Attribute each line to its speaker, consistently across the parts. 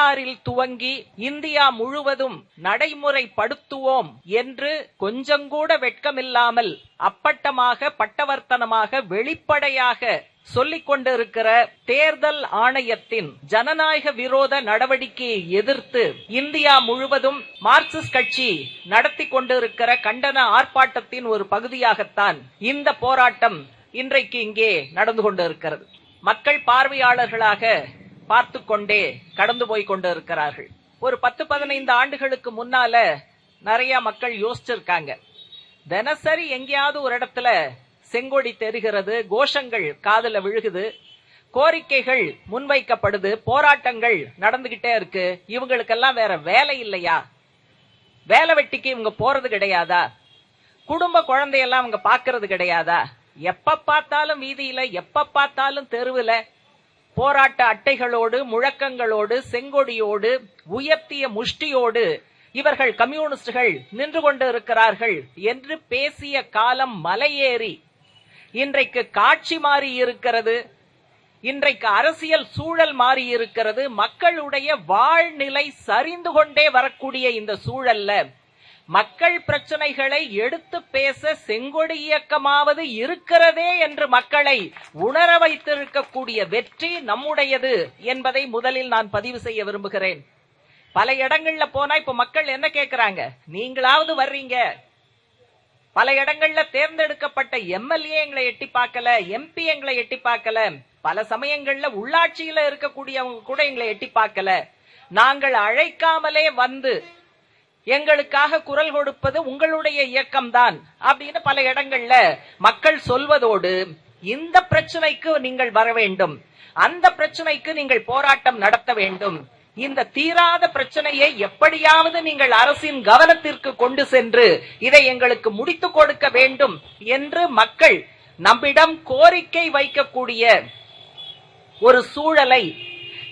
Speaker 1: பீகாரில் துவங்கி இந்தியா முழுவதும் நடைமுறைப்படுத்துவோம் என்று கொஞ்சங்கூட வெட்கமில்லாமல் அப்பட்டமாக பட்டவர்த்தனமாக வெளிப்படையாக சொல்லிக் கொண்டிருக்கிற தேர்தல் ஆணையத்தின் ஜனநாயக விரோத நடவடிக்கையை எதிர்த்து இந்தியா முழுவதும் மார்க்சிஸ்ட் கட்சி நடத்தி கொண்டிருக்கிற கண்டன ஆர்ப்பாட்டத்தின் ஒரு பகுதியாகத்தான் இந்த போராட்டம் இன்றைக்கு இங்கே நடந்து கொண்டிருக்கிறது. மக்கள் பார்வையாளர்களாக பார்த்து கொண்டே கடந்து போய் கொண்டிருக்கிறார்கள். ஒரு 10-15 ஆண்டுகளுக்கு முன்னால நிறைய மக்கள் யோசிச்சிருக்காங்க. தினசரி எங்கேயாவது ஒரு இடத்துல செங்கொடி தெரிகிறது, கோஷங்கள் காதுல விழுகுது, கோரிக்கைகள் முன்வைக்கப்படுது, போராட்டங்கள் நடந்துகிட்டே இருக்கு. இவங்களுக்கெல்லாம் வேற வேலை இல்லையா? வேலை வெட்டிக்கு இவங்க போறது கிடையாதா? குடும்ப குழந்தையெல்லாம் அவங்க பாக்குறது கிடையாதா? எப்ப பார்த்தாலும் வீதியில, எப்ப பார்த்தாலும் தெருவுல போராட்ட அட்டைகளோடு, முழக்கங்களோடு, செங்கொடியோடு, உயர்த்திய முஷ்டியோடு இவர்கள் கம்யூனிஸ்டுகள் நின்று கொண்டு இருக்கிறார்கள் என்று பேசிய காலம் மலையேறி இன்றைக்கு காட்சி மாறி இருக்கிறது. இன்றைக்கு அரசியல் சூழல் மாறி இருக்கிறது. மக்களுடைய வாழ்நிலை சரிந்து கொண்டே வரக்கூடிய இந்த சூழல்ல மக்கள் பிரச்சனைகளை எடுத்து பேச செங்கொடி இயக்கமாவது இருக்கிறதே என்று மக்களை உணர வைத்திருக்கக்கூடிய வெற்றி நம்முடையது என்பதை முதலில் நான் பதிவு செய்ய விரும்புகிறேன். பல இடங்கள்ல போனா இப்ப மக்கள் என்ன கேட்கிறாங்க? நீங்களாவது வர்றீங்க. பல இடங்கள்ல தேர்ந்தெடுக்கப்பட்ட எம்எல்ஏ எங்களை எட்டி பார்க்கல, எம்பி எங்களை எட்டி பார்க்கல, பல சமயங்கள்ல உள்ளாட்சியில இருக்கக்கூடியவங்க கூட எங்களை எட்டி பார்க்கல. நாங்கள் அழைக்காமலே வந்து எங்களுக்காக குரல் கொடுப்பது உங்களுடைய இயக்கம்தான் அப்படின்னு பல இடங்கள்ல மக்கள் சொல்வதோடு, இந்த பிரச்சனைக்கு நீங்கள் வர வேண்டும், அந்த பிரச்சனைக்கு நீங்கள் போராட்டம் நடத்த வேண்டும், இந்த தீராத பிரச்சனையை எப்படியாவது நீங்கள் அரசின் கவனத்திற்கு கொண்டு சென்று இதை எங்களுக்கு முடித்துக் கொடுக்க வேண்டும் என்று மக்கள் நம்மிடம் கோரிக்கை வைக்கக்கூடிய ஒரு சூழலை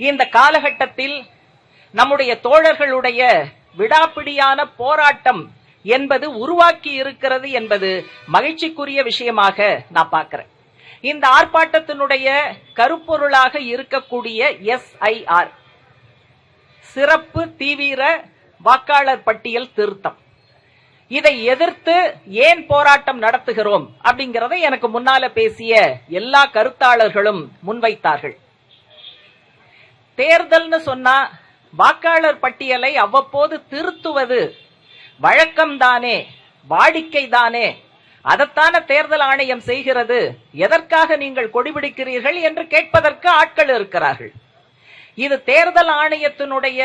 Speaker 1: இந்த காலகட்டத்தில் நம்முடைய தோழர்களுடைய விடாப்பிடியான போராட்டம் என்பது உருவாக்கி இருக்கிறது என்பது மகிழ்ச்சிக்குரிய விஷயமாக நான் பார்க்கிறேன். இந்த ஆர்ப்பாட்டத்தினுடைய கருப்பொருளாக இருக்கக்கூடிய SIR, சிறப்பு தீவிர வாக்காளர் பட்டியல் திருத்தம், இதை எதிர்த்து ஏன் போராட்டம் நடத்துகிறோம் அப்படிங்கறத எனக்கு முன்னால பேசிய எல்லா கருத்தாளர்களும் முன்வைத்தார்கள். தேர்தல்னு சொன்னா வாக்காளர் பட்டியலை அவ்வப்போது திருத்துவது வழக்கம்தானே, வாடிக்கைதானே, அதைத்தான தேர்தல் ஆணையம் செய்கிறது, எதற்காக நீங்கள் கொடிபிடிக்கிறீர்கள் என்று கேட்பதற்கு ஆட்கள் இருக்கிறார்கள். இது தேர்தல் ஆணையத்தினுடைய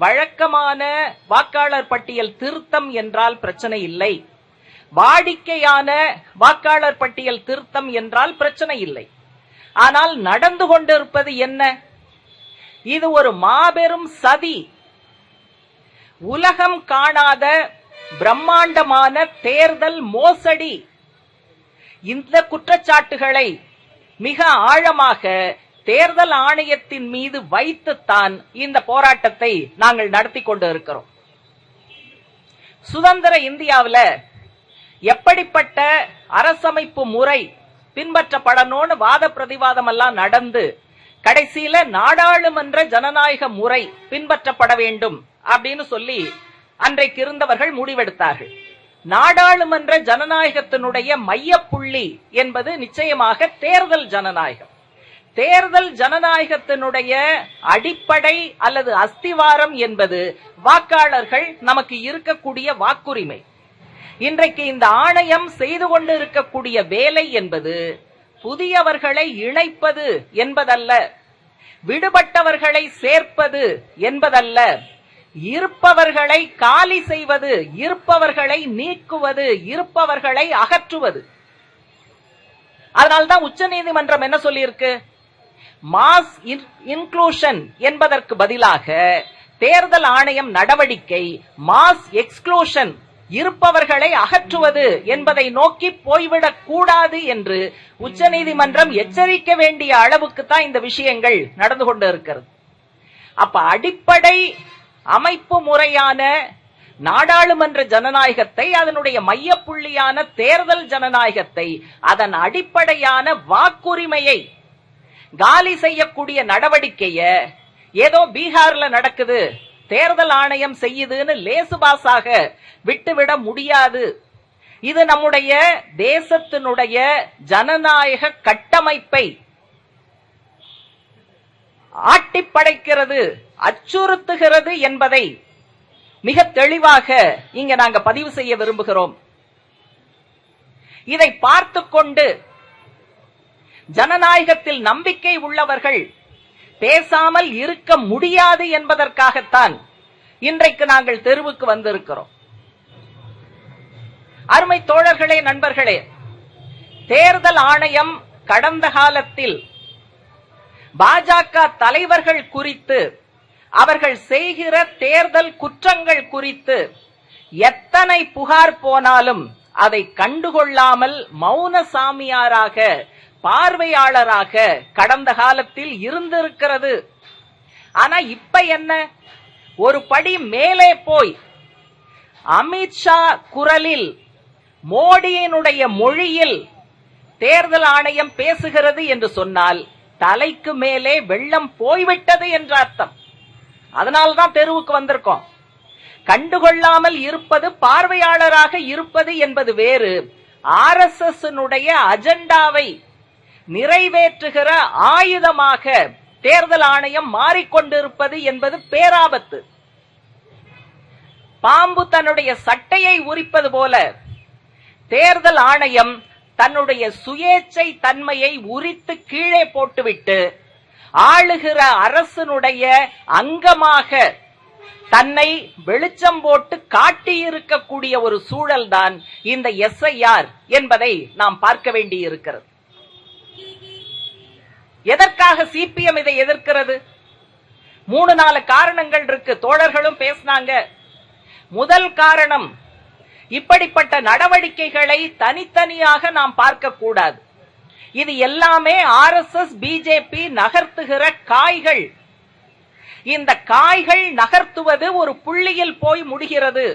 Speaker 1: வழக்கமான வாக்காளர் பட்டியல் திருத்தம் என்றால் பிரச்சனை இல்லை, வாடிக்கையான வாக்காளர் பட்டியல் திருத்தம் என்றால் பிரச்சனை இல்லை. ஆனால் நடந்து கொண்டிருப்பது என்ன? இது ஒரு மாபெரும் சதி, உலகம் காணாத பிரம்மாண்டமான தேர்தல் மோசடி. இந்த குற்றச்சாட்டுகளை மிக ஆழமாக தேர்தல் ஆணையத்தின் மீது வைத்துத்தான் இந்த போராட்டத்தை நாங்கள் நடத்தி கொண்டு இருக்கிறோம். சுதந்திர இந்தியாவில் எப்படிப்பட்ட அரசமைப்பு முறை பின்பற்றப்படணும்னு வாத பிரதிவாதம் எல்லாம் நடந்து கடைசியில நாடாளுமன்ற ஜனநாயக முறை பின்பற்றப்பட வேண்டும் அப்படின்னு சொல்லி அன்றைக்கு இருந்தவர்கள் முடிவெடுத்தார்கள். நாடாளுமன்ற ஜனநாயகத்தினுடைய மையப்புள்ளி என்பது நிச்சயமாக தேர்தல் ஜனநாயகம். தேர்தல் ஜனநாயகத்தினுடைய அடிப்படை அல்லது அஸ்திவாரம் என்பது வாக்காளர்கள் நமக்கு இருக்கக்கூடிய வாக்குரிமை. இன்றைக்கு இந்த ஆணையம் செய்து கொண்டு இருக்கக்கூடிய வேலை என்பது புதியவர்களை இணைப்பது என்பதல்ல, விடுபட்டவர்களை சேர்ப்பது என்பதல்ல, இருப்பவர்களை காலி செய்வது, இருப்பவர்களை நீக்குவது, இருப்பவர்களை அகற்றுவது. அதனால்தான் உச்சநீதிமன்றம் என்ன சொல்லியிருக்கு? மாஸ் இன்க்ளூஷன் என்பதற்கு பதிலாக தேர்தல் ஆணையம் நடவடிக்கை மாஸ் எக்ஸ்க்ளூஷன், இருப்பவர்களை அகற்றுவது என்பதை நோக்கி போய்விடக் கூடாது என்று உச்சநீதிமன்றம் எச்சரிக்க வேண்டிய அளவுக்கு தான் இந்த விஷயங்கள் நடந்து கொண்டு இருக்கிறது. அப்ப அடிப்படை அமைப்பு முறையான நாடாளுமன்ற ஜனநாயகத்தை, அதனுடைய மையப்புள்ளியான தேர்தல் ஜனநாயகத்தை, அதன் அடிப்படையான வாக்குரிமையை காலி செய்யக்கூடிய நடவடிக்கையை ஏதோ பீகார்ல நடக்குது, தேர்தல் ஆணையம் செய்யுதுன்னு லேசுபாசாக விட்டுவிட முடியாது. இது நம்முடைய தேசத்தினுடைய ஜனநாயக கட்டமைப்பை ஆட்டிப்படைக்கிறது, அச்சுறுத்துகிறது என்பதை மிக தெளிவாக இங்க நாங்க பதிவு செய்ய விரும்புகிறோம். இதை பார்த்து கொண்டு ஜனநாயகத்தில் நம்பிக்கை உள்ளவர்கள் பேசாமல் இருக்க முடியாது என்பதற்காகத்தான் இன்றைக்கு நாங்கள் தெருவுக்கு வந்திருக்கிறோம். அருமை தோழர்களே, நண்பர்களே, தேர்தல் ஆணையம் கடந்த காலத்தில் பாஜக தலைவர்கள் குறித்து, அவர்கள் செய்கிற தேர்தல் குற்றங்கள் குறித்து எத்தனை புகார் போனாலும் அதை கண்டுகொள்ளாமல் மௌன சாமியாராக, பார்வையாளராக கடந்த காலத்தில் இருந்திருக்கிறது. ஆனா இப்ப என்ன, ஒரு படி மேலே போய் அமித்ஷா குரலில், மோடியினுடைய மொழியில் தேர்தல் ஆணையம் பேசுகிறது என்று சொன்னால் தலைக்கு மேலே வெள்ளம் போய்விட்டது என்ற அர்த்தம். அதனால்தான் தெருவுக்கு வந்திருக்கோம். கண்டுகொள்ளாமல் இருப்பது, பார்வையாளராக இருப்பது என்பது வேறு. RSS அஜெண்டாவை நிறைவேற்றுகிற ஆயுதமாக தேர்தல் ஆணையம் மாறிக்கொண்டிருப்பது என்பது பேராபத்து. பாம்பு தன்னுடைய சட்டையை உரிப்பது போல தேர்தல் ஆணையம் தன்னுடைய சுயேச்சை தன்மையை உரித்து கீழே போட்டுவிட்டு ஆளுகிற அரசனுடைய அங்கமாக தன்னை வெளிச்சம் போட்டு காட்டியிருக்கக்கூடிய ஒரு சூழல்தான் இந்த SIR என்பதை நாம் பார்க்க வேண்டியிருக்கிறது. எதற்காக சிபிஎம் இதை எதிர்க்கிறது? 3-4 காரணங்கள் இருக்கு. தோழர்களும் பேசினாங்க. முதல் காரணம், இப்படிப்பட்ட நடவடிக்கைகளை தனித்தனியாக நாம் பார்க்க கூடாது. இது எல்லாமே RSS பிஜேபி நகர்த்துகிற காய்கள். இந்த காய்கள் நகர்த்துவது ஒரு புள்ளியில் போய் முடிகிறது.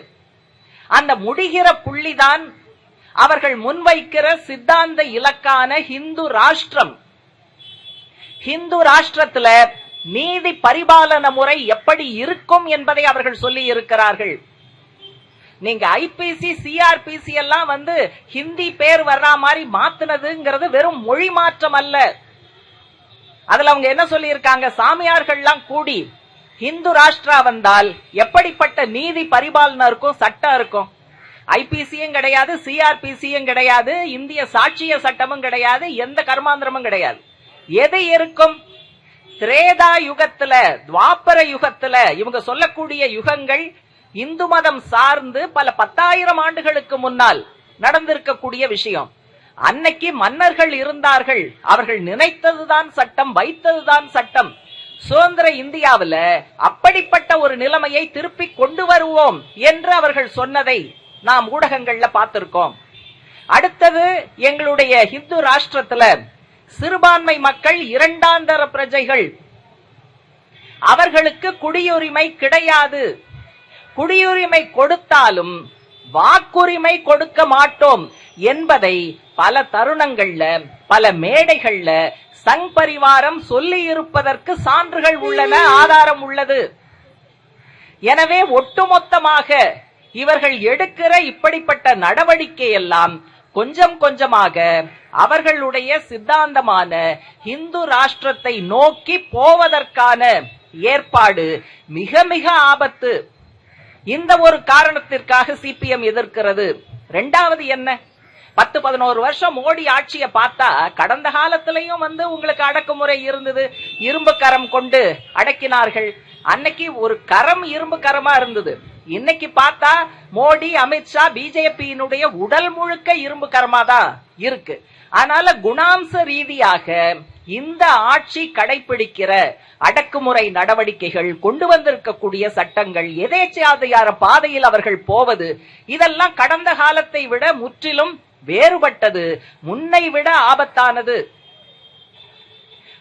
Speaker 1: அந்த முடிகிற புள்ளிதான் அவர்கள் முன்வைக்கிற சித்தாந்த இலக்கான ஹிந்து ராஷ்டிரம். ஹிந்து ராஷ்டிரத்துல நீதி பரிபாலன முறை எப்படி இருக்கும் என்பதை அவர்கள் சொல்லி இருக்கிறார்கள். நீங்க ஐபிசி, சிஆர்பிசி எல்லாம் ஹிந்தி பேர் வர்ற மாதிரி மாத்தினதுங்கிறது வெறும் மொழி மாற்றம் அல்ல. அதுல அவங்க என்ன சொல்லி இருக்காங்க, சாமியார்கள்லாம் கூடி ஹிந்து ராஷ்டிரா வந்தால் எப்படிப்பட்ட நீதி பரிபாலனம் இருக்கும், சட்டம் இருக்கும். ஐபிசியும் கிடையாது, சிஆர்பிசியும் கிடையாது, இந்திய சாட்சிய சட்டமும் கிடையாது, எந்த கர்மாந்திரமும் கிடையாது. எது இருக்கும்? திரேதா யுகத்துல, துவாபர யுகத்துல, இவங்க சொல்லக்கூடிய யுகங்கள் இந்து மதம் சார்ந்து பல 10,000 ஆண்டுகளுக்கு முன்னால் நடந்திருக்கக்கூடிய விஷயம். அன்னைக்கு மன்னர்கள் இருந்தார்கள், அவர்கள் நினைத்ததுதான் சட்டம், வைத்ததுதான் சட்டம். சுதந்திர இந்தியாவில் அப்படிப்பட்ட ஒரு நிலைமையை திருப்பி கொண்டு வருவோம் என்று அவர்கள் சொன்னதை நாம் ஊடகங்கள்ல பார்த்திருக்கோம். அடுத்தது, எங்களுடைய ஹிந்து ராஷ்டிரத்துல சிறுபான்மை மக்கள், இரண்டாந்தர பிரஜைகள், அவர்களுக்கு குடியுரிமை கிடையாது. குடியுரிமை கொடுத்தாலும் வாக்குரிமை கொடுக்க மாட்டோம் என்பதை பல தருணங்கள்ல, பல மேடைகள்ல சங் பரிவாரம் சொல்லி இருப்பதற்கு சான்றுகள் உள்ளன, ஆதாரம் உள்ளது. எனவே ஒட்டுமொத்தமாக இவர்கள் எடுக்கிற இப்படிப்பட்ட நடவடிக்கை எல்லாம் கொஞ்சம் கொஞ்சமாக அவர்களுடைய சித்தாந்தமான இந்து ராஷ்டிரத்தை நோக்கி போவதற்கான ஏற்பாடு. மிக மிக ஆபத்து. இந்த ஒரு காரணத்திற்காக சிபிஎம் எதிர்க்கிறது. இரண்டாவது என்ன, 10-11 வருஷம் மோடி ஆட்சியை பார்த்தா, கடந்த காலத்திலையும் உங்களுக்கு அடக்குமுறை இருந்தது. இரும்பு கரம் கொண்டு அடக்கினார்கள். அன்னைக்கு ஒரு கரம் இரும்பு கரமா இருந்தது. இன்னைக்கு பார்த்தா மோடி, அமித்ஷா, பிஜேபியினுடைய உடல் முழுக்க இரும்பு கரமா தான் இருக்கு. அதனால குணாம்ச ரீதியாக இந்த ஆட்சி கடைபிடிக்கிற அடக்குமுறை நடவடிக்கைகள், கொண்டு வந்திருக்கக்கூடிய சட்டங்கள், எதேச்சாதிகார பாதையில் அவர்கள் போவது, இதெல்லாம் கடந்த காலத்தை விட முற்றிலும் வேறுபட்டது, முன்னை விட ஆபத்தானது.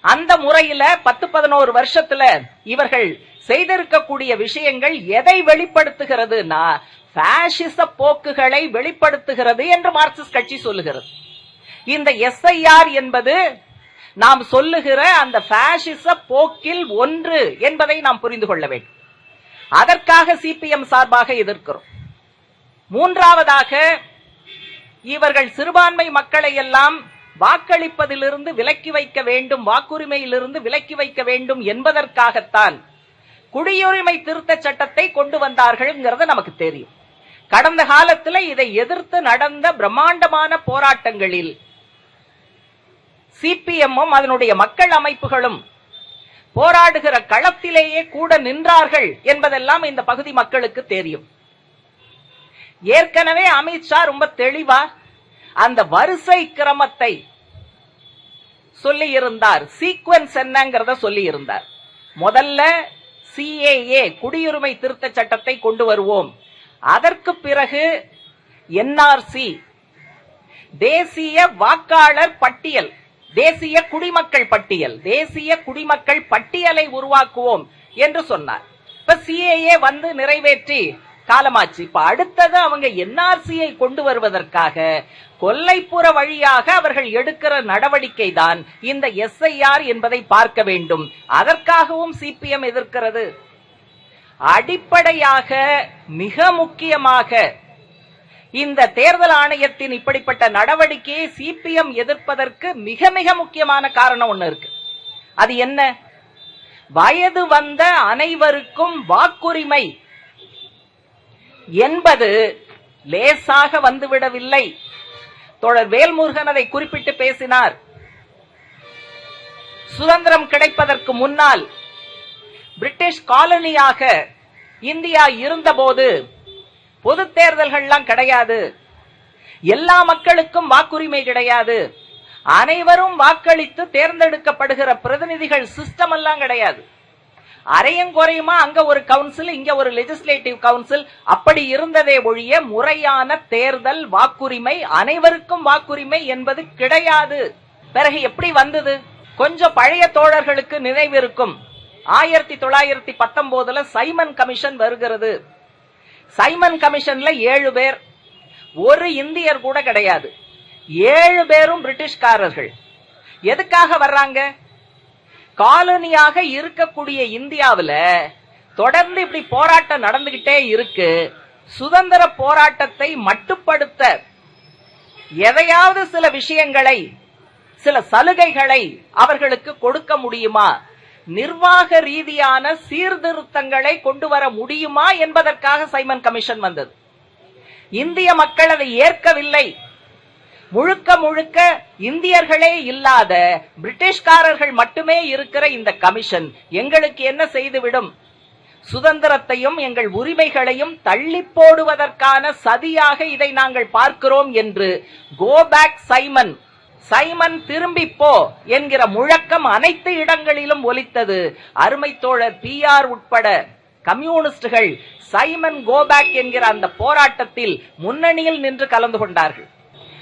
Speaker 1: அந்த முறையில 10-11 வருஷத்துல இவர்கள் செய்திருக்கக்கூடிய விஷயங்கள் எதை வெளிப்படுத்துகிறதுனா, பாசிச போக்குகளை வெளிப்படுத்துகிறது என்று மார்க்சிஸ்ட் கட்சி சொல்லுகிறது. இந்த SIR என்பது நாம் சொல்லுகிற அந்த பாசிச போக்கில் ஒன்று என்பதை நாம் புரிந்து கொள்ள வேண்டும். அதற்காக சிபிஎம் சார்பாக எதிர்க்கிறோம். மூன்றாவதாக, இவர்கள் சிறுபான்மை மக்களை எல்லாம் வாக்களிப்பதிலிருந்து விலக்கி வைக்க வேண்டும், வாக்குரிமையிலிருந்து விலக்கி வைக்க வேண்டும் என்பதற்காகத்தான் குடியுரிமை திருத்த சட்டத்தை கொண்டு வந்தார்கள் நமக்கு தெரியும். கடந்த காலத்தில் இதை எதிர்த்து நடந்த பிரம்மாண்டமான போராட்டங்களில் சிபிஎம்மும் அதனுடைய மக்கள் அமைப்புகளும் போராடுகிற களத்திலேயே கூட நின்றார்கள் என்பதெல்லாம் இந்த பகுதி மக்களுக்கு தெரியும். ஏற்கனவே அமித்ஷா ரொம்ப தெளிவா அந்த வரிசை கிரமத்தை சொல்லி இருந்தார், சீக்வன்ஸ் என்னங்கிறத சொல்லி இருந்தார். முதல்ல சிஏஏ குடியுரிமை திருத்த சட்டத்தை கொண்டு வருவோம், அதற்கு பிறகு என்ஆர்சி தேசிய வாக்காளர் பட்டியல், தேசிய குடிமக்கள் பட்டியல், தேசிய குடிமக்கள் பட்டியலை உருவாக்குவோம் என்று சொன்னார். இப்ப சிஏஏ வந்து நிறைவேற்றி காலமாச்சு. இப்ப அடுத்தது அவங்க என்ஆர்சியை கொண்டு வருவதற்காக கொல்லைப்புற வழியாக அவர்கள் எடுக்கிற நடவடிக்கை தான் இந்த எஸ்ஐஆர் என்பதை பார்க்க வேண்டும். அதற்காகவும் சிபிஎம் எதிர்க்கிறது. அடிப்படையாக மிக முக்கியமாக இந்த தேர்தல் ஆணையத்தின் இப்படிப்பட்ட நடவடிக்கையை சிபிஎம் எதிர்ப்பதற்கு மிக மிக முக்கியமான காரணம் ஒண்ணு இருக்கு. அது என்ன? வயது வந்த அனைவருக்கும் வாக்குரிமை என்பது லேசாக வந்துவிடவில்லை. தோழர் வேல்முருகன் அதை குறிப்பிட்டு பேசினார். சுதந்திரம் கிடைப்பதற்கு முன்னால் பிரிட்டிஷ் காலனியாக இந்தியா இருந்தபோது பொது தேர்தல்கள்லாம் கிடையாது, எல்லா மக்களுக்கும் வாக்குரிமை கிடையாது, அனைவரும் வாக்களித்து தேர்ந்தெடுக்கப்படுகிற பிரதிநிதிகள் சிஸ்டம் எல்லாம் கிடையாது. அரையும் குறையுமா அங்க ஒரு கவுன்சில், இங்க ஒரு லெஜிஸ்லேட்டிவ் கவுன்சில், அப்படி இருந்ததே ஒழிய முறையான தேர்தல் வாக்குரிமை, அனைவருக்கும் வாக்குரிமை என்பது கிடையாது. பிறகு எப்படி வந்தது? கொஞ்சம் பழைய தோழர்களுக்கு நினைவிருக்கும், 1919 சைமன் கமிஷன் வருகிறது. சைமன் கமிஷன்ல 7 பேர், ஒரு இந்தியர் கூட கிடையாது. 7 பேரும் பிரிட்டிஷ்காரர்கள். எதுக்காக வர்றாங்க? காலனியாக இருக்கக்கூடிய இந்தியாவில் தொடர்ந்து இப்படி போராட்டம் நடந்துகிட்டே இருக்கு. சுதந்திர போராட்டத்தை மட்டுப்படுத்த எதையாவது சில விஷயங்களை, சில சலுகைகளை அவர்களுக்கு கொடுக்க முடியுமா, நிர்வாக ரீதியான சீர்திருத்தங்களை கொண்டு வர முடியுமா என்பதற்காக சைமன் கமிஷன் வந்தது. இந்திய மக்கள் அதை ஏற்கவில்லை. முழுக்க முழுக்க இந்தியர்களே இல்லாத பிரிட்டிஷ்காரர்கள் மட்டுமே இருக்கிற இந்த கமிஷன் எங்களுக்கு என்ன செய்துவிடும்? சுதந்திரத்தையும் எங்கள் உரிமைகளையும் தள்ளி போடுவதற்கான சதியாக இதை நாங்கள் பார்க்கிறோம் என்று கோ பேக் சைமன், சைமன் திரும்பி போ என்கிற முழக்கம் அனைத்து இடங்களிலும் ஒலித்தது. அருமை தோழர் PR உட்பட கம்யூனிஸ்டுகள் சைமன் கோ பேக் என்கிற அந்த போராட்டத்தில் முன்னணியில் நின்று கலந்து கொண்டார்கள்.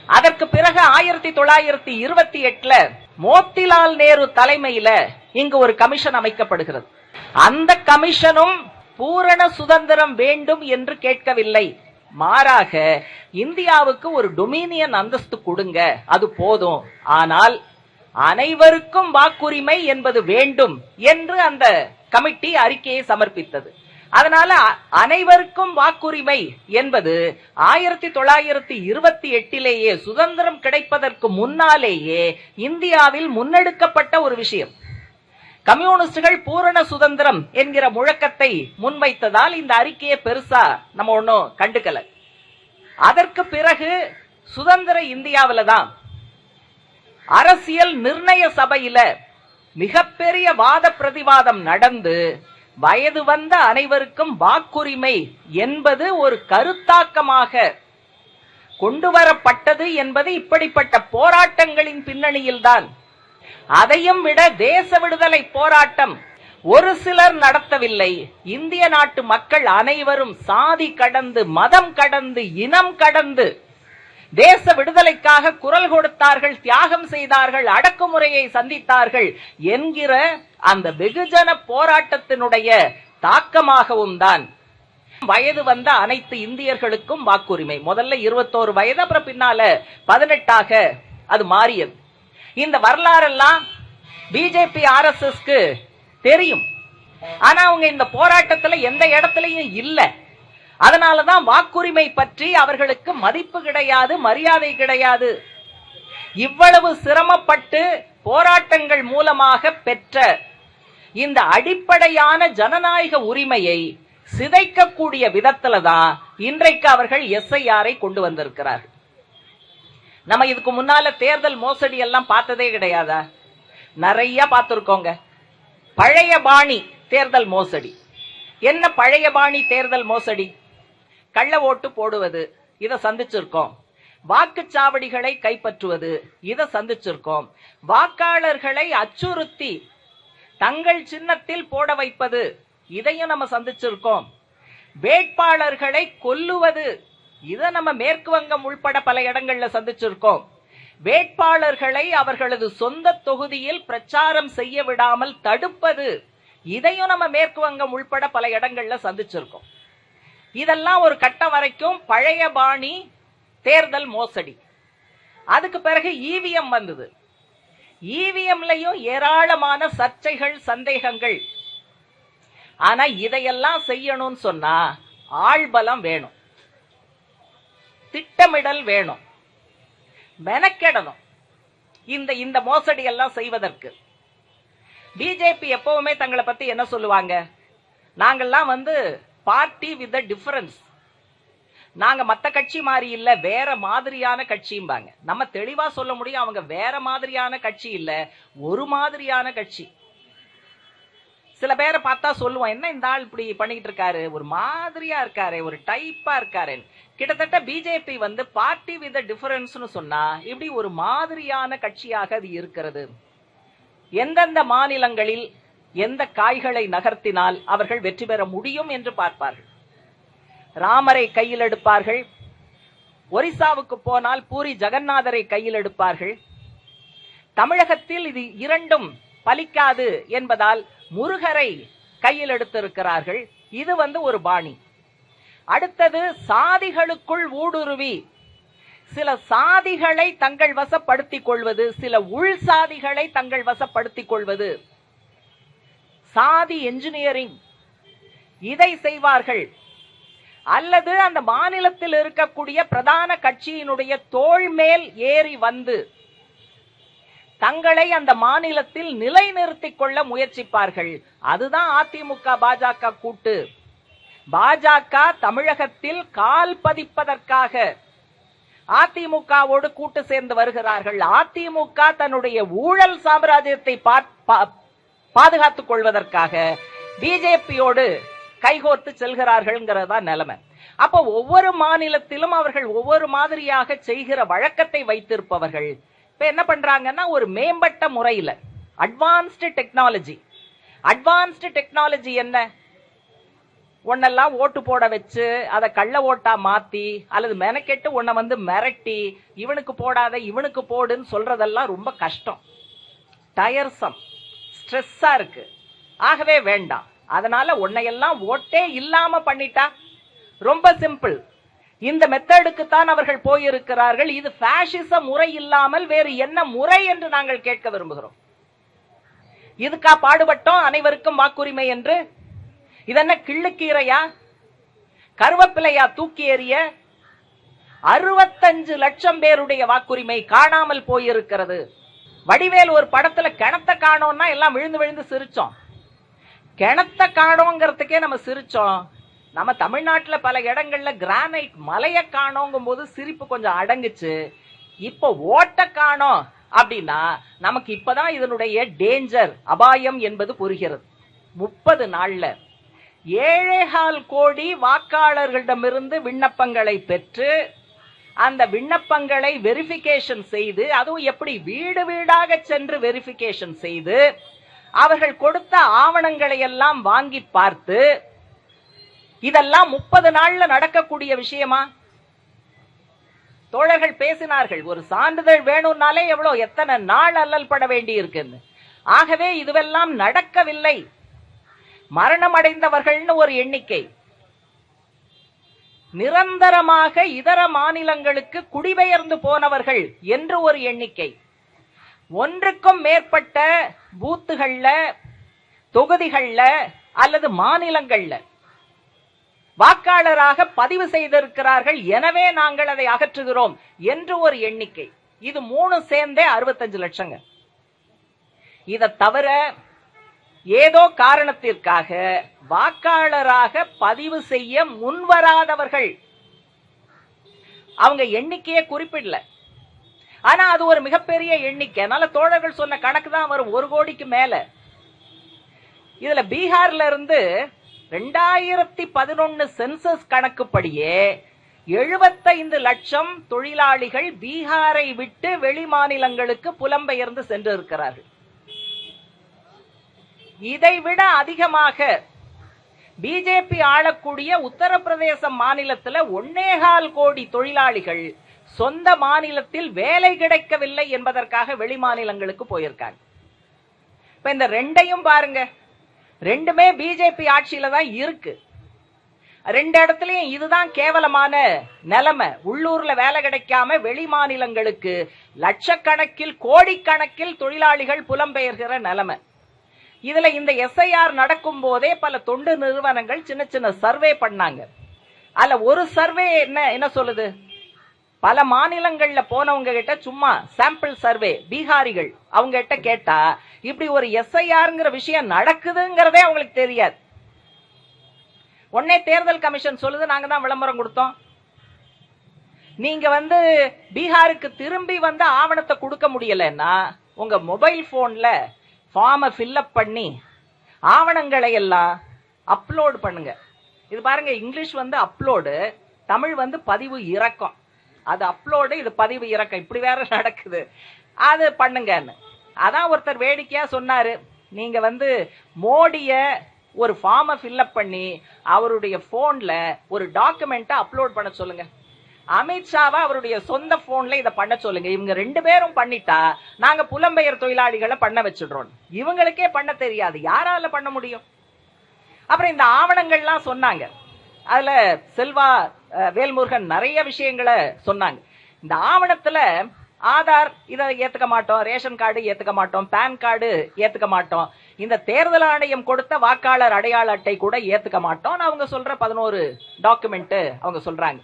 Speaker 1: அதற்கு பிறகு 1928 மோத்திலால் நேரு தலைமையில இங்கு ஒரு கமிஷன் அமைக்கப்படுகிறது. அந்த கமிஷனும் பூரண சுதந்திரம் வேண்டும் என்று கேட்கவில்லை. மாறாக இந்தியாவுக்கு ஒரு டொமினியன் அந்தஸ்து கொடுங்க, அது போதும், ஆனால் அனைவருக்கும் வாக்குரிமை என்பது வேண்டும் என்று அந்த கமிட்டி அறிக்கையை சமர்ப்பித்தது. அதனால அனைவருக்கும் வாக்குரிமை என்பது 1928 சுதந்திரம் கிடைப்பதற்கு முன்னாலேயே இந்தியாவில் முன்னெடுக்கப்பட்ட ஒரு விஷயம். கம்யூனிஸ்டுகள் பூரண சுதந்திரம் என்கிற முழக்கத்தை முன்வைத்ததால் இந்த அறிக்கையை பெருசா நம்ம ஒன்னும் கண்டுக்கல. அதற்கு பிறகு சுதந்திர இந்தியாவில தான் அரசியல் நிர்ணய சபையில மிகப்பெரிய வாத பிரதிவாதம் நடந்து வயது வந்த அனைவருக்கும் வாக்குரிமை என்பது ஒரு கருத்தாக்கமாக கொண்டு வரப்பட்டது என்பது இப்படிப்பட்ட போராட்டங்களின் பின்னணியில்தான். அதையும் விட தேச விடுதலை போராட்டம் ஒரு சிலர் நடத்தவில்லை. இந்திய நாட்டு மக்கள் அனைவரும் சாதி கடந்து, மதம் கடந்து, இனம் கடந்து தேச விடுதலைக்காக குரல் கொடுத்தார்கள், தியாகம் செய்தார்கள், அடக்குமுறையை சந்தித்தார்கள் என்கிற அந்த வெகுஜன போராட்டத்தினுடைய தாக்கமாகவும் தான் வயது வந்த அனைத்து இந்தியர்களுக்கும் வாக்குரிமை. முதல்ல 21 வயது, அப்புறம் பின்னால 18 அது மாறியது. இந்த வரலாறெல்லாம் பிஜேபி ஆர்எஸ்எஸ்க்கு தெரியும். ஆனா அவங்க இந்த போராட்டத்துல எந்த இடத்துலயும் இல்ல. அதனாலதான் வாக்குரிமை பற்றி அவர்களுக்கு மதிப்பு கிடையாது, மரியாதை கிடையாது. இவ்வளவு சிரமப்பட்டு போராட்டங்கள் மூலமாக பெற்ற இந்த அடிப்படையான ஜனநாயக உரிமையை சிதைக்கக்கூடிய விதத்துல தான் இன்றைக்கு அவர்கள் எஸ்ஐஆரை கொண்டு வந்திருக்கிறார்கள். நம்ம இதுக்கு முன்னால தேர்தல் மோசடி எல்லாம் பார்த்ததே கிடையாதா? நிறைய பார்த்திருக்கோங்க. பழைய பாணி தேர்தல் மோசடி. என்ன பழைய பாணி தேர்தல் மோசடி? கள்ள ஓட்டு போடுவது, இதை சந்திச்சிருக்கோம். வாக்குச்சாவடிகளை கைப்பற்றுவது, இதை சந்திச்சிருக்கோம். வாக்காளர்களை அச்சுறுத்தி தங்கள் சின்னத்தில் போட வைப்பது, இதையும் நம்ம சந்திச்சிருக்கோம். வேட்பாளர்களை கொல்லுவது, இதை நம்ம மேற்கு வங்கம் உள்பட பல இடங்கள்ல சந்திச்சிருக்கோம். வேட்பாளர்களை அவர்களது சொந்த தொகுதியில் பிரச்சாரம் செய்ய விடாமல் தடுப்பது, இதையும் நம்ம மேற்கு வங்கம் உள்பட பல இடங்கள்ல சந்திச்சிருக்கோம். இதெல்லாம் ஒரு கட்டம் வரைக்கும் பழைய பாணி தேர்தல் மோசடி. அதுக்கு பிறகு இவிஎம் வந்தது. இவிஎம்லயும் ஏராளமான சர்ச்சைகள், சந்தேகங்கள். ஆனா இதையெல்லாம் செய்யணும்னு சொன்னா ஆள்பலம் வேணும், திட்டமிடல் வேணும், மெனக்கெடணும். இந்த மோசடி எல்லாம் செய்வதற்கு பிஜேபி எப்பவுமே தங்களை பத்தி என்ன சொல்லுவாங்க? நாங்கெல்லாம் பார்ட்டி வித் டிஃபரன்ஸ், நாங்க மத்த கட்சி மாதிரி இல்ல, வேற மாதிரியான கட்சிம்பாங்க. நம்ம தெளிவா சொல்ல முடியும், அவங்க வேற மாதிரியான கட்சி இல்ல, ஒரு மாதிரியான கட்சி. சில பேரை பார்த்தா சொல்லுவோம், என்ன இந்த ஆள் இப்படி பண்ணிக்கிட்டு இருக்காரு, ஒரு மாதிரியா இருக்காரு, ஒரு டைப்பா இருக்காரு. கிட்டத்தட்ட பிஜேபி பார்ட்டி வித் டிஃபரன்ஸ் சொன்னா இப்படி ஒரு மாதிரியான கட்சியாக அது இருக்கிறது. எந்தெந்த மாநிலங்களில் எந்த காய்களை நகர்த்தினால் அவர்கள் வெற்றி பெற முடியும் என்று பார்ப்பார்கள். ராமரை கையில் எடுப்பார்கள். ஒரிசாவுக்கு போனால் பூரி ஜெகநாதரை கையில் எடுப்பார்கள். தமிழகத்தில் இது இரண்டும் பலிக்காது என்பதால் முருகரை கையில் எடுத்திருக்கிறார்கள். இது ஒரு பாணி. அடுத்தது சாதிகளுக்குள் ஊடுருவி சில சாதிகளை தங்கள் வசப்படுத்திக் கொள்வது, சில உள் சாதிகளை தங்கள் வசப்படுத்திக் கொள்வது, சாதி என்ஜினியரிங், இதை செய்வார்கள். அல்லது அந்த மாநிலத்தில் இருக்கக்கூடிய பிரதான கட்சியினுடைய தோள் மேல் ஏறி தங்களை அந்த மாநிலத்தில் நிலைநிறுத்திக் கொள்ள முயற்சிப்பார்கள். அதுதான் அதிமுக பாஜக கூட்டு. பாஜக தமிழகத்தில் கால் பதிப்பதற்காக அதிமுகவோடு கூட்டு சேர்ந்து வருகிறார்கள். அதிமுக தன்னுடைய ஊழல் சாம்ராஜ்யத்தை பாதுகாத்துக் கொள்வதற்காக பிஜேபியோடு கைகோர்த்து செல்கிறார்கள் நிலைமை. அப்போ ஒவ்வொரு மாநிலத்திலும் அவர்கள் ஒவ்வொரு மாதிரியாக செய்கிற வழக்கத்தை வைத்திருப்பவர்கள் இப்ப என்ன பண்றாங்கன்னா, ஒரு மேம்பட்ட முறையில் அட்வான்ஸ்டு டெக்னாலஜி என்ன, உன்னெல்லாம் ஓட்டு போட வச்சு அதை கள்ள ஓட்டா மாத்தி அல்லது மெனக்கெட்டு உன்னை மிரட்டி இவனுக்கு போடாத இவனுக்கு போடுன்னு சொல்றதெல்லாம் ரொம்ப கஷ்டம், டயர்சம், ஸ்ட்ரெஸ்ஸா இருக்கு. ஆகவே வேண்டாம். அதனால உன்னையெல்லாம் ஓட்டே இல்லாம பண்ணிட்டா ரொம்ப சிம்பிள். இந்த மெத்தடுக்கு தான் அவர்கள் போயிருக்கிறார்கள். இது பாசிச முறை இல்லாமல் வேறு என்ன முறை என்று நாங்கள் கேட்க விரும்புகிறோம். இதுக்கா பாடுபட்டோம் அனைவருக்கும் வாக்குரிமை என்று? இதென்ன கிள்ளுக்கீரையா, கருவேப்பிலையா தூக்கி எறிய? 65 லட்சம் பேருடைய வாக்குரிமை காணாமல் போயிருக்கிறது. வடிவேல் ஒரு படத்துல கிணத்த காணோம்னா எல்லாம் விழுந்து விழுந்து சிரிச்சோம். கிணத்த காணோங்கிறதுக்கே நம்ம சிரிச்சோம். நம்ம தமிழ்நாட்டுல பல இடங்கள்ல கிரானைட் மலைய காணோங்கும் போது சிரிப்பு கொஞ்சம் அடங்குச்சு. இப்ப ஓட்ட காணோம் அப்படின்னா நமக்கு இப்பதான் இதனுடைய டேஞ்சர், அபாயம் என்பது புரிகிறது. 30 நாள்ல 7.25 கோடி வாக்காளர்களிடமிருந்து விண்ணப்பங்களை பெற்று அந்த விண்ணப்பங்களை வெரிஃபிகேஷன் செய்து, அதுவும் எப்படி வீடு வீடாக சென்று வெரிஃபிகேஷன் செய்து அவர்கள் கொடுத்த ஆவணங்களை எல்லாம் வாங்கி பார்த்து, இதெல்லாம் 30 நாள்ல நடக்கக்கூடிய விஷயமா? தோழர்கள் பேசினார்கள், ஒரு சான்றிதழ் வேணும்னாலே எத்தனை நாள் அல்லல் பட வேண்டி இருக்குன்னு. ஆகவே இதுவெல்லாம் நடக்கவில்லை. மரணம் அடைந்தவர்கள்னு ஒரு எண்ணிக்கை, நிரந்தரமாக இதர மாநிலங்களுக்கு குடிபெயர்ந்து போனவர்கள் என்று ஒரு எண்ணிக்கை, ஒன்றுக்கும் மேற்பட்ட பூத்துகள்ல, தொகுதிகள்ல அல்லது மாநிலங்கள்ல வாக்காளராக பதிவு செய்திருக்கிறார்கள், எனவே நாங்கள் அதை அகற்றுகிறோம் என்று ஒரு எண்ணிக்கை. இது 3 சேர்ந்தே 65 லட்சங்க. இதை தவிர ஏதோ காரணத்திற்காக வாக்காளராக பதிவு செய்ய முன்வராதவர்கள், அவங்க எண்ணிக்கையை குறிப்பிடல, ஆனா அது ஒரு மிகப்பெரிய எண்ணிக்கை. அதனால தோழர்கள் சொன்ன கணக்கு தான் வரும், 1 கோடிக்கு மேல. இதுல பீகார்ல இருந்து 2011 சென்சஸ் கணக்குப்படியே 75 லட்சம் தொழிலாளிகள் பீகாரை விட்டு வெளி மாநிலங்களுக்கு புலம்பெயர்ந்து சென்று இருக்கிறார்கள். இதைவிட அதிகமாக பிஜேபி ஆளக்கூடிய உத்தரப்பிரதேச மாநிலத்தில் 1.25 கோடி தொழிலாளிகள் சொந்த மாநிலத்தில் வேலை கிடைக்கவில்லை என்பதற்காக வெளி மாநிலங்களுக்கு போயிருக்காங்க. இப்ப இந்த ரெண்டையும் பாருங்க, ரெண்டுமே பிஜேபி ஆட்சியில தான் இருக்கு. 2 இடத்துலயும் இதுதான் கேவலமான நிலைமை. உள்ளூர்ல வேலை கிடைக்காம வெளி மாநிலங்களுக்கு லட்சக்கணக்கில், கோடிக்கணக்கில் தொழிலாளிகள் புலம்பெயர்கிற நிலைமை. இதுல இந்த எஸ்ஐஆர் நடக்கும் போதே பல தொண்டு நிறுவனங்கள் சின்ன சின்ன சர்வே பண்ணாங்க. அதுல ஒரு சர்வே என்ன சொல்லுது, பல மாநிலங்கள்ல போனவங்க கிட்ட சும்மா சாம்பிள் சர்வே, பீகாரிகள் அவங்க கிட்ட கேட்டா இப்படி ஒரு எஸ்ஐஆர்ங்கிற விஷயம் நடக்குதுங்கிறதே அவங்களுக்கு தெரியாது. உடனே தேர்தல் கமிஷன் சொல்லுது, நாங்க தான் விளம்பரம் கொடுத்தோம், நீங்க பீகாருக்கு திரும்பி ஆவணத்தை கொடுக்க முடியலன்னா உங்க மொபைல் போன்ல ஃபார்மை ஃபில்அப் பண்ணி ஆவணங்களை எல்லாம் அப்லோட் பண்ணுங்க. இது பாருங்க, இங்கிலீஷ் அப்லோடு, தமிழ் பதிவு இறக்கம். அது அப்லோடு, இது பதிவு இறக்கம், இப்படி வேற நடக்குது. அது பண்ணுங்கன்னு அதான் ஒருத்தர் வேடிக்கையா சொன்னாரு. நீங்க மோடிய ஒரு ஃபார்மை ஃபில்அப் பண்ணி அவருடைய போன்ல ஒரு டாக்குமெண்ட்டை அப்லோட் பண்ண சொல்லுங்க, அமித்ஷாவை அவருடைய சொந்த போன்ல இதை பண்ண சொல்லுங்க. இவங்க 2 பேரும் பண்ணிட்டா நாங்க புலம்பெயர் தொழிலாளிகளை பண்ண வச்சிடுறோம். இவங்களுக்கே பண்ண தெரியாது, யாரால பண்ண முடியும்? அப்புறம் இந்த ஆவணங்கள்லாம் சொன்னாங்க. அதுல செல்வா வேல்முருகன் நிறைய விஷயங்களை சொன்னாங்க. இந்த ஆவணத்துல ஆதார் இதை ஏத்துக்க மாட்டோம், ரேஷன் கார்டு ஏத்துக்க மாட்டோம், பேன் கார்டு ஏத்துக்க மாட்டோம், இந்த தேர்தல் ஆணையம் கொடுத்த வாக்காளர் அடையாள அட்டை கூட ஏத்துக்க மாட்டோம் அவங்க சொல்ற 11 டாக்குமெண்ட் அவங்க சொல்றாங்க.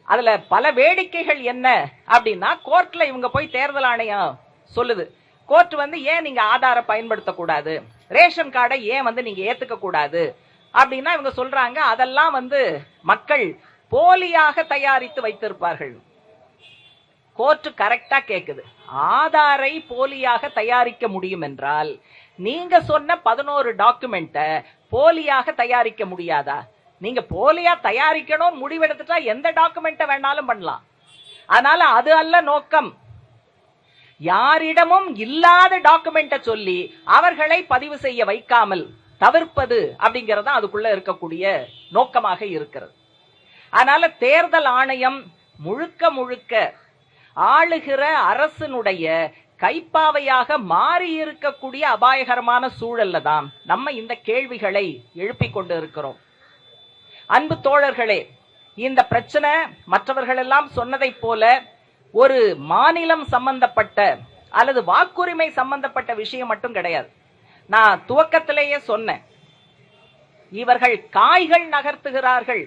Speaker 1: அதுல பல வேடிக்கைகள் என்ன அப்படின்னா, கோர்ட்ல இவங்க போய் தேர்தல் ஆணையம் சொல்லுது, கோர்ட் ஏன் நீங்க ஆதாரை பயன்படுத்த கூடாது, ரேஷன் கார்டை ஏன் நீங்க ஏத்துக்க கூடாது அப்படின்னா இவங்க சொல்றாங்க, அதெல்லாம் மக்கள் போலியாக தயாரித்து வைத்திருப்பார்கள். கோர்ட் கரெக்டா கேக்குது, ஆதாரை போலியாக தயாரிக்க முடியும் என்றால் நீங்க சொன்ன 11 டாக்குமெண்ட போலியாக தயாரிக்க முடியாதா? நீங்க போலியா தயாரிக்கணும் முடிவெடுத்துட்டா எந்த டாக்குமெண்ட்டை வேணாலும் பண்ணலாம். அதனால அது அல்ல நோக்கம். யாரிடமும் இல்லாத டாக்குமெண்ட்டை சொல்லி அவர்களை பதிவு செய்ய வைக்காமல் தவிர்ப்பது அப்படிங்கறது அதுக்குள்ள இருக்கக்கூடிய நோக்கமாக இருக்கிறது. அதனால தேர்தல் ஆணையம் முழுக்க முழுக்க ஆளுகிற அரசனுடைய கைப்பாவையாக மாறி இருக்கக்கூடிய அபாயகரமான சூழல்ல தான் நம்ம இந்த கேள்விகளை எழுப்பிக் கொண்டு இருக்கிறோம். அன்பு தோழர்களே, இந்த பிரச்சனை மற்றவர்கள் எல்லாம் சொன்னதை போல ஒரு மாநிலம் சம்பந்தப்பட்ட அல்லது வாக்குரிமை சம்பந்தப்பட்ட விஷயம் மட்டும் கிடையாது. நான் துவக்கத்திலேயே சொன்னேன், இவர்கள் காய்கள் நகர்த்துகிறார்கள்,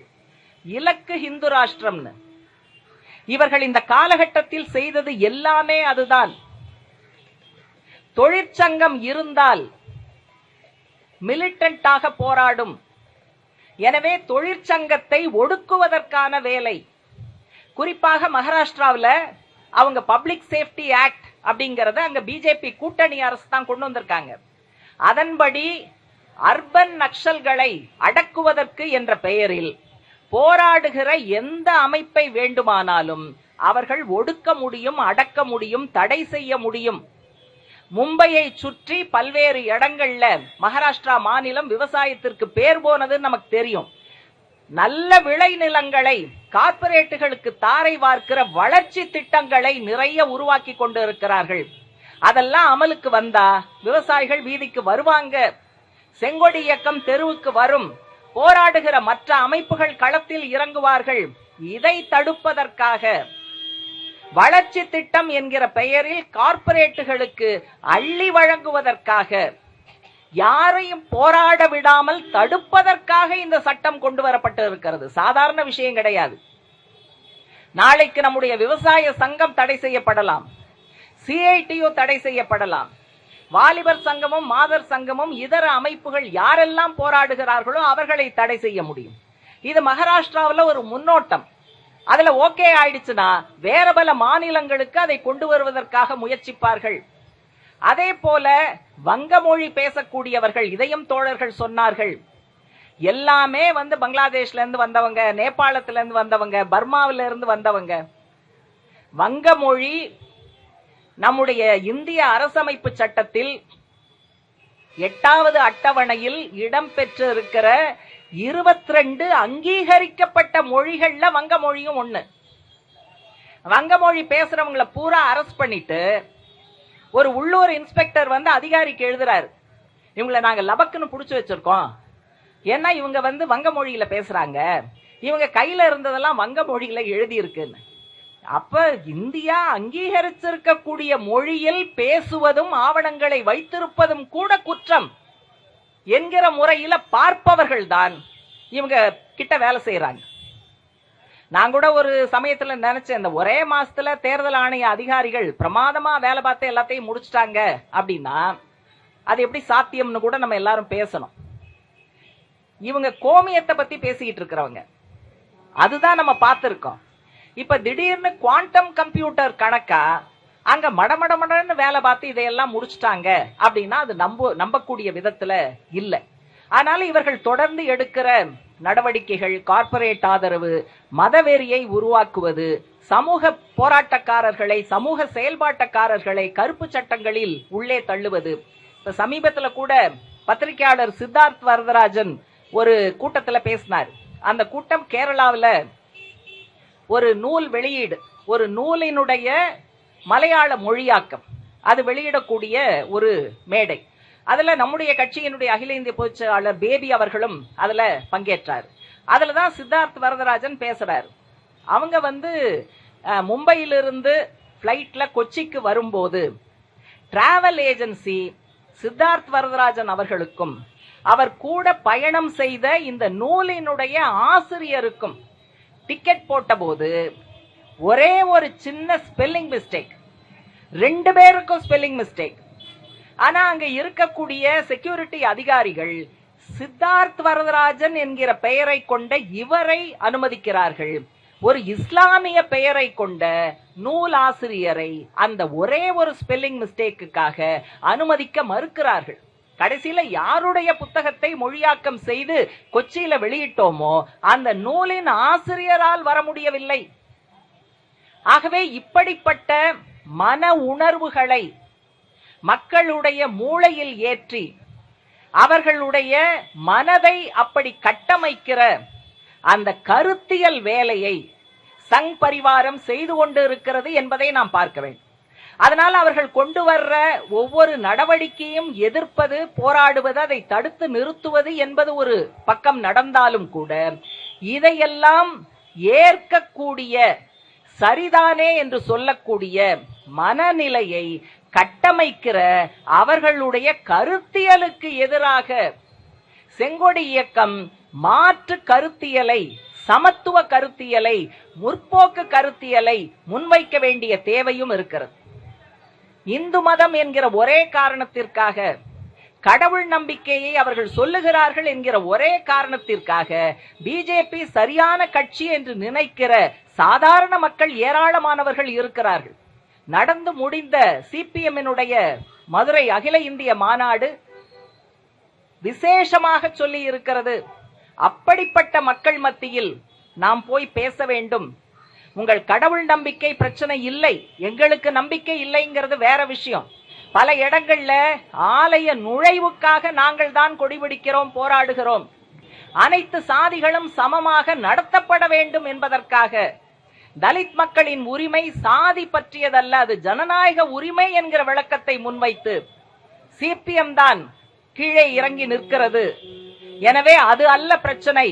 Speaker 1: இலக்கு இந்து ராஷ்டிரம்னு. இவர்கள் இந்த காலகட்டத்தில் செய்தது எல்லாமே அதுதான். தொழிற்சங்கம் இருந்தால் மிலிட்டன்டாக போராடும். எனவே தொழிற்சங்கத்தை ஒடுக்குவதற்கான வேலை. குறிப்பாக மகாராஷ்டிராவில் அவங்க பப்ளிக் சேஃப்டி ஆக்ட் அப்படிங்கறத அங்க பிஜேபி கூட்டணி அரசு தான் கொண்டு வந்திருக்காங்க. அதன்படி அர்பன் நக்சல்களை அடக்குவதற்கு என்ற பெயரில் போராடுகிற எந்த அமைப்பை வேண்டுமானாலும் அவர்கள் ஒடுக்க முடியும், அடக்க முடியும், தடை செய்ய முடியும். மும்பையை சுற்றி பல்வேறு இடங்கள்ல மகாராஷ்டிரா மாநிலம் விவசாயத்திற்கு பேர் போனதுன்னு நமக்கு தெரியும். நல்ல விளைநிலங்களை கார்ப்பரேட்டுகளுக்கு தாரை வார்க்கிற வளர்ச்சி திட்டங்களை நிறைய உருவாக்கி கொண்டு இருக்கிறார்கள். அதெல்லாம் அமலுக்கு வந்தா விவசாயிகள் வீதிக்கு வருவாங்க, செங்கொடி இயக்கம் தெருவுக்கு வரும், போராடுகிற மற்ற அமைப்புகள் களத்தில் இறங்குவார்கள். இதை தடுப்பதற்காக வளர்ச்சி திட்டம் என்கிற பெயரில் கார்ப்பரேட்டுகளுக்கு அள்ளி வழங்குவதற்காக, யாரையும் போராட விடாமல் தடுப்பதற்காக இந்த சட்டம் கொண்டு வரப்பட்டு இருக்கிறது. சாதாரண விஷயம் கிடையாது. நாளைக்கு நம்முடைய விவசாய சங்கம் தடை செய்யப்படலாம், சிஐடியு தடை செய்யப்படலாம், வாலிபர் சங்கமும் மாதர் சங்கமும் இதர அமைப்புகள் யாரெல்லாம் போராடுகிறார்களோ அவர்களை தடை செய்ய முடியும். இது மகாராஷ்டிராவில் ஒரு முன்னோட்டம். அதுல ஓகே ஆயிடுச்சுன்னா வேற பல மாநிலங்களுக்கு அதை கொண்டு வருவதற்காக முயற்சிப்பார்கள். அதே போல வங்க மொழி பேசக்கூடியவர்கள், இதையும் தோழர்கள் சொன்னார்கள், எல்லாமே பங்களாதேஷ்ல இருந்து வந்தவங்க, நேபாளத்துல இருந்து வந்தவங்க, பர்மாவில இருந்து வந்தவங்க. வங்க மொழி நம்முடைய இந்திய அரசமைப்பு சட்டத்தில் 8வது அட்டவணையில் இடம்பெற்று இருக்கிற 22 அங்கீகரிக்கப்பட்ட மொழிகள்ல வங்க மொழியும் ஒண்ணு. வங்க மொழி பேசுறவங்களை பூரா அரெஸ்ட் பண்ணிட்டு ஒரு உள்ளூர் இன்ஸ்பெக்டர் அதிகாரிக்கு எழுதுறாரு, இவங்களை நாங்க லபக்குன்னு புடிச்சு வச்சிருக்கோம், ஏன்னா இவங்க வங்க மொழியில பேசுறாங்க, இவங்க கையில இருந்ததெல்லாம் வங்க மொழியில எழுதி இருக்குன்னு. அப்ப இந்தியா அங்கீகரிச்சிருக்கக்கூடிய மொழியில் பேசுவதும் ஆவணங்களை வைத்திருப்பதும் கூட குற்றம் என்கிற முறையில பார்ப்பவர்கள் தான் இவங்க கிட்ட வேலை செய்யறாங்க. நான் கூட ஒரு சமயத்துல நினைச்சேன், இந்த ஒரே மாசத்துல தேர்தல் ஆணைய அதிகாரிகள் பிரமாதமா வேலை பார்த்து எல்லாத்தையும் முடிச்சிட்டாங்க அப்படின்னா அது எப்படி சாத்தியம்னு கூட நம்ம எல்லாரும் பேசணும். இவங்க கோமியத்தை பத்தி பேசிக்கிட்டு இருக்கிறவங்க, அதுதான் நம்ம பார்த்திருக்கோம். இப்ப திடீர்னு குவாண்டம் கம்ப்யூட்டர் கணக்கா அங்க மடமடமடன்னு வேலை பார்த்து இதையெல்லாம் முடிச்சுட்டாங்க அப்படின்னா அது நம்பக்கூடிய விதத்துல இல்ல. அதனால இவர்கள் தொடர்ந்து எடுக்கிற நடவடிக்கைகள், கார்ப்பரேட் ஆதரவு, மதவெறியை உருவாக்குவது, சமூக போராட்டக்காரர்களை, சமூக செயல்பாட்டக்காரர்களை கருப்பு சட்டங்களில் உள்ளே தள்ளுவது. இப்ப சமீபத்துல கூட பத்திரிகையாளர் சித்தார்த் வரதராஜன் ஒரு கூட்டத்துல பேசினார். அந்த கூட்டம் கேரளாவில் ஒரு நூல் வெளியீடு, ஒரு நூலினுடைய மலையாள மொழியாக்கம், அது வெளியிடக்கூடிய ஒரு மேடை. அதுல நம்முடைய கட்சியினுடைய அகில இந்திய பொதுச் செயலாளர் பேபி அவர்களும் அதுல பங்கேற்றார். அதுலதான் சித்தார்த் வரதராஜன் பேசுறாரு. அவங்க மும்பையிலிருந்து பிளைட்ல கொச்சிக்கு வரும்போது டிராவல் ஏஜென்சி சித்தார்த் வரதராஜன் அவர்களுக்கும் அவர் கூட பயணம் செய்த இந்த நூலினுடைய ஆசிரியருக்கும் டிக்கெட் போட்ட போது ஒரே ஒரு சின்ன ஸ்பெல்லிங் மிஸ்டேக், 2 பேருக்கும் ஸ்பெல்லிங் மிஸ்டேக். ஆனா அங்க இருக்கக்கூடிய செக்யூரிட்டி அதிகாரிகள் சித்தார்த் வரதராஜன் என்கிற பெயரை கொண்ட இவரை அனுமதிக்கிறார்கள், ஒரு இஸ்லாமிய பெயரை கொண்ட நூல் ஆசிரியரை அந்த ஒரே ஒரு ஸ்பெல்லிங் மிஸ்டேக்குக்காக அனுமதிக்க மறுக்கிறார்கள். கடைசியில யாருடைய புத்தகத்தை மொழியாக்கம் செய்து கொச்சியில வெளியிட்டோமோ அந்த நூலின் ஆசிரியரால் வர முடியவில்லை. ஆகவே இப்படிப்பட்ட மன உணர்வுகளை மக்களுடைய மூளையில் ஏற்றி அவர்களுடைய மனதை அப்படி கட்டமைக்கிற அந்த கருத்தியல் வேலையை சங் பரிவாரம் செய்து கொண்டு இருக்கிறது என்பதை நாம் பார்க்க வேண்டும். அதனால் அவர்கள் கொண்டு வர்ற ஒவ்வொரு நடவடிக்கையும் எதிர்ப்பது, போராடுவது, அதை தடுத்து நிறுத்துவது என்பது ஒரு பக்கம் நடந்தாலும் கூட இதையெல்லாம் ஏற்கக்கூடிய, சரிதானே என்று சொல்லக்கூடிய மனநிலையை கட்டமைக்கிற அவர்களுடைய கருத்தியலுக்கு எதிராக செங்கொடி இயக்கம் மாற்று கருத்தியலை, சமத்துவ கருத்தியலை, முற்போக்கு கருத்தியலை முன்வைக்க வேண்டிய தேவையும் இருக்கிறது. இந்து மதம் என்கிற ஒரே காரணத்திற்காக, கடவுள் நம்பிக்கையை அவர்கள் சொல்லுகிறார்கள் என்கிற ஒரே காரணத்திற்காக பிஜேபி சரியான கட்சி என்று நினைக்கிற சாதாரண மக்கள் ஏராளமானவர்கள் இருக்கிறார்கள். நடந்து முடிந்த சிபிஎம்னுடைய மதுரை அகில இந்திய மாநாடு விசேஷமாக சொல்லி இருக்கிறது. அப்படிப்பட்ட மக்கள் மத்தியில் நாம் போய் பேச வேண்டும். உங்கள் கடவுள் நம்பிக்கை பிரச்சனை இல்லை, எங்களுக்கு நம்பிக்கை இல்லைங்கிறது வேற விஷயம். பல இடங்கள்ல ஆலய நுழைவுக்காக நாங்கள் தான் கொடிபிடிக்கிறோம், போராடுகிறோம். அனைத்து சாதிகளும் சமமாக நடத்தப்பட வேண்டும் என்பதற்காக தலித் மக்களின் உரிமை சாதி பற்றியதல்ல, அது ஜனநாயக உரிமை என்கிற விளக்கத்தை முன்வைத்து சிபிஎம் தான் கீழே இறங்கி நிற்கிறது. எனவே அது அல்ல பிரச்சனை.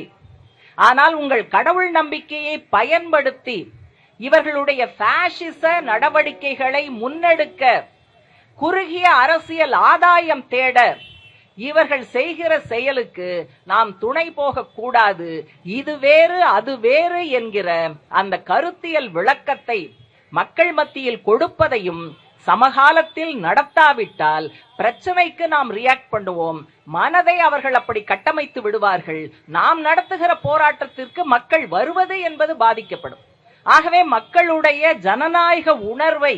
Speaker 1: ஆனால் உங்கள் கடவுள் நம்பிக்கையை பயன்படுத்தி இவர்களுடைய பாசிச நடவடிக்கைகளை முன்னெடுக்க, குறுகிய அரசியல் ஆதாயம் தேட இவர்கள் செய்கிற செயலுக்கு நாம் துணை போக கூடாது. இது வேறு அது வேறு என்கிற அந்த கருத்தியல் விளக்கத்தை மக்கள் மத்தியில் கொடுப்பதையும் சமகாலத்தில் நடத்தாவிட்டால் பிரச்சனைக்கு நாம் ரியாக்ட் பண்ணுவோம். மனதை அவர்கள் அப்படி கட்டமைத்து விடுவார்கள். நாம் நடத்துகிற போராட்டத்திற்கு மக்கள் வருவது என்பது பாதிக்கப்படும். ஆகவே மக்களுடைய ஜனநாயக உணர்வை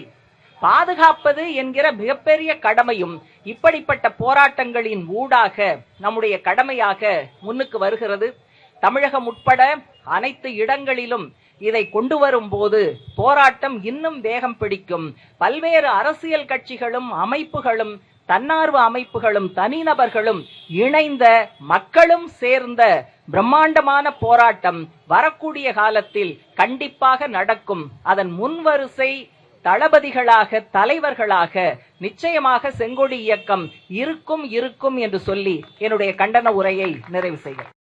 Speaker 1: பாதுகாப்பது என்கிற மிகப்பெரிய கடமையும் இப்படிப்பட்ட போராட்டங்களின் ஊடாக நம்முடைய கடமையாக முன்னுக்கு வருகிறது. தமிழகம் உட்பட அனைத்து இடங்களிலும் இதை கொண்டு வரும் போது போராட்டம் இன்னும் வேகம் பிடிக்கும். பல்வேறு அரசியல் கட்சிகளும் அமைப்புகளும் தன்னார்வ அமைப்புகளும் தனிநபர்களும் இணைந்த மக்களும் சேர்ந்த பிரம்மாண்டமான போராட்டம் வரக்கூடிய காலத்தில் கண்டிப்பாக நடக்கும். அதன் முன்வரிசை தளபதிகளாக தலைவர்களாக நிச்சயமாக செங்கொடி இயக்கம் இருக்கும் என்று சொல்லி என்னுடைய கண்டன உரையை நிறைவு செய்கிறேன்.